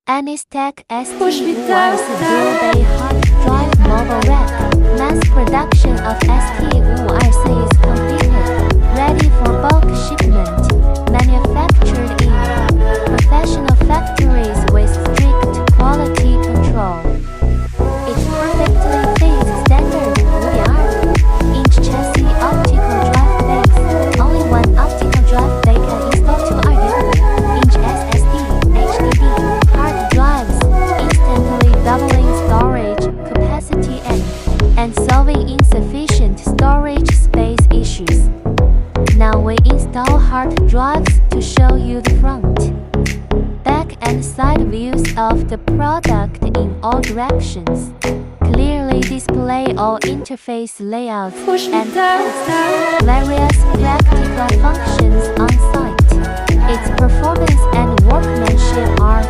Unestech-ST5524B2.5 hard drive mobile rack. Mass production of ST5524B is completed, ready for bulk shipment. Manufactured in professional factories with strict quality control. It perfectly fits standard 5.2-inch chassis optical drive bays. Only one optical drive bay can install 2.2-inch SSD, HDD hard drives, instantly doubling storage capacity and solving insufficient storage space issues. Now we install hard drives to show you the front, back and side views of the product in all directions. Clearly display all interface layouts and test various practical functions on site. Its performance and workmanship are